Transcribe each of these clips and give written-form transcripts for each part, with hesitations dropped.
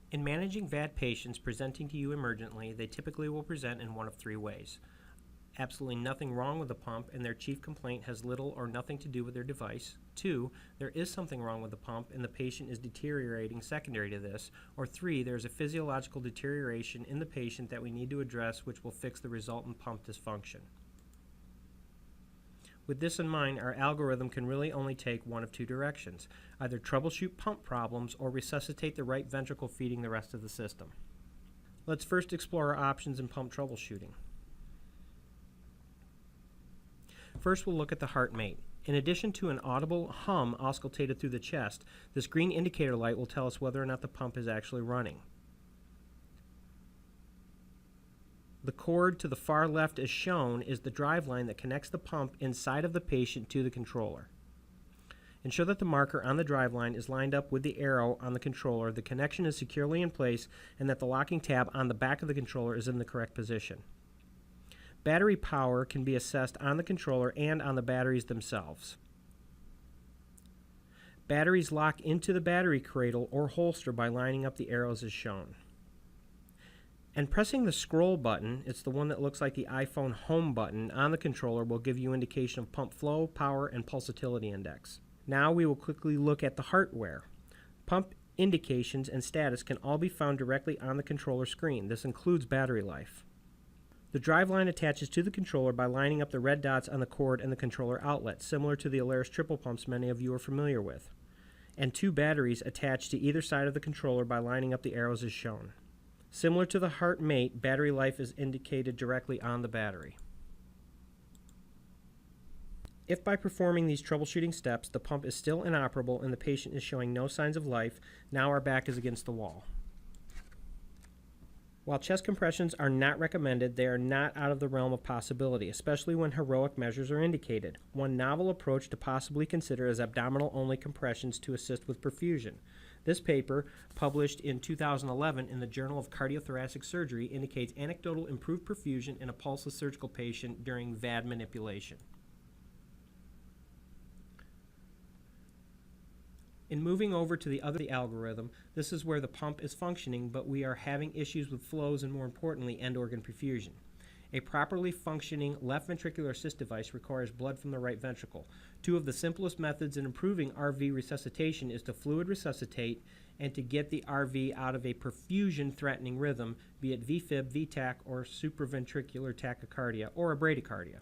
In managing VAD patients presenting to you emergently, they typically will present in one of three ways. Absolutely nothing wrong with the pump and their chief complaint has little or nothing to do with their device. 2, there is something wrong with the pump and the patient is deteriorating secondary to this. Or 3, there is a physiological deterioration in the patient that we need to address which will fix the resultant pump dysfunction. With this in mind, our algorithm can really only take one of two directions, either troubleshoot pump problems or resuscitate the right ventricle feeding the rest of the system. Let's first explore our options in pump troubleshooting. First, we'll look at the heart mate. In addition to an audible hum auscultated through the chest, this green indicator light will tell us whether or not the pump is actually running. The cord to the far left as shown is the drive line that connects the pump inside of the patient to the controller. Ensure that the marker on the drive line is lined up with the arrow on the controller, the connection is securely in place, and that the locking tab on the back of the controller is in the correct position. Battery power can be assessed on the controller and on the batteries themselves. Batteries lock into the battery cradle or holster by lining up the arrows as shown. And pressing the scroll button, it's the one that looks like the iPhone home button on the controller, will give you indication of pump flow, power, and pulsatility index. Now we will quickly look at the hardware. Pump indications and status can all be found directly on the controller screen. This includes battery life. The drive line attaches to the controller by lining up the red dots on the cord and the controller outlet, similar to the Alaris triple pumps many of you are familiar with. And 2 batteries attached to either side of the controller by lining up the arrows as shown. Similar to the heart mate, battery life is indicated directly on the battery. If by performing these troubleshooting steps the pump is still inoperable and the patient is showing no signs of life, now our back is against the wall. While chest compressions are not recommended, they are not out of the realm of possibility, especially when heroic measures are indicated. One novel approach to possibly consider is abdominal-only compressions to assist with perfusion. This paper, published in 2011 in the Journal of Cardiothoracic Surgery, indicates anecdotal improved perfusion in a pulseless surgical patient during VAD manipulation. In moving over to the other algorithm, this is where the pump is functioning, but we are having issues with flows and, more importantly, end organ perfusion. A properly functioning left ventricular assist device requires blood from the right ventricle. 2 of the simplest methods in improving RV resuscitation is to fluid resuscitate and to get the RV out of a perfusion-threatening rhythm, be it VFib, VTAC, or supraventricular tachycardia, or a bradycardia.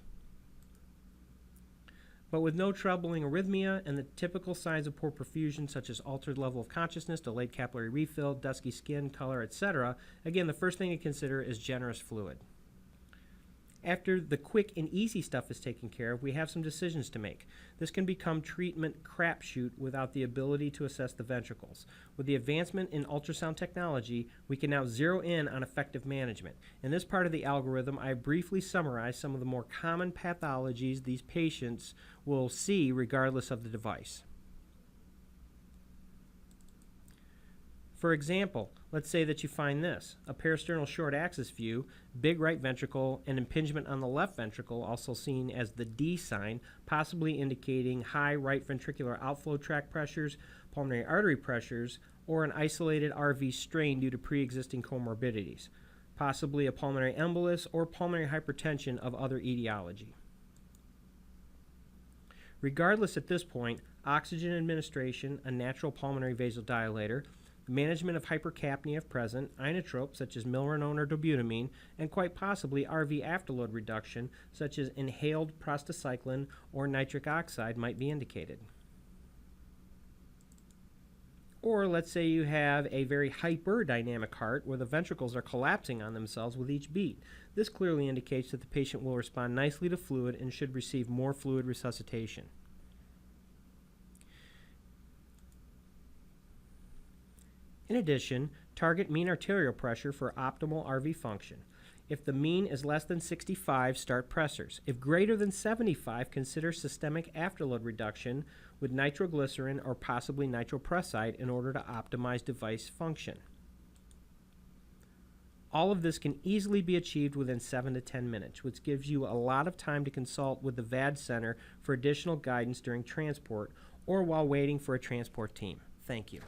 But with no troubling arrhythmia and the typical signs of poor perfusion such as altered level of consciousness, delayed capillary refill, dusky skin color, etc., again, the first thing to consider is generous fluid. After the quick and easy stuff is taken care of, we have some decisions to make. This can become treatment crapshoot without the ability to assess the ventricles. With the advancement in ultrasound technology, we can now zero in on effective management. In this part of the algorithm, I briefly summarize some of the more common pathologies these patients will see regardless of the device. For example, let's say that you find this, a parasternal short axis view, big right ventricle, and impingement on the left ventricle, also seen as the D sign, possibly indicating high right ventricular outflow tract pressures, pulmonary artery pressures, or an isolated RV strain due to pre-existing comorbidities, possibly a pulmonary embolus or pulmonary hypertension of other etiology. Regardless at this point, oxygen administration, a natural pulmonary vasodilator, management of hypercapnia if present, inotropes such as milrinone or dobutamine, and quite possibly RV afterload reduction such as inhaled prostacyclin or nitric oxide might be indicated. Or let's say you have a very hyperdynamic heart where the ventricles are collapsing on themselves with each beat. This clearly indicates that the patient will respond nicely to fluid and should receive more fluid resuscitation. In addition, target mean arterial pressure for optimal RV function. If the mean is less than 65, start pressors. If greater than 75, consider systemic afterload reduction with nitroglycerin or possibly nitroprusside in order to optimize device function. All of this can easily be achieved within 7 to 10 minutes, which gives you a lot of time to consult with the VADS Center for additional guidance during transport or while waiting for a transport team. Thank you.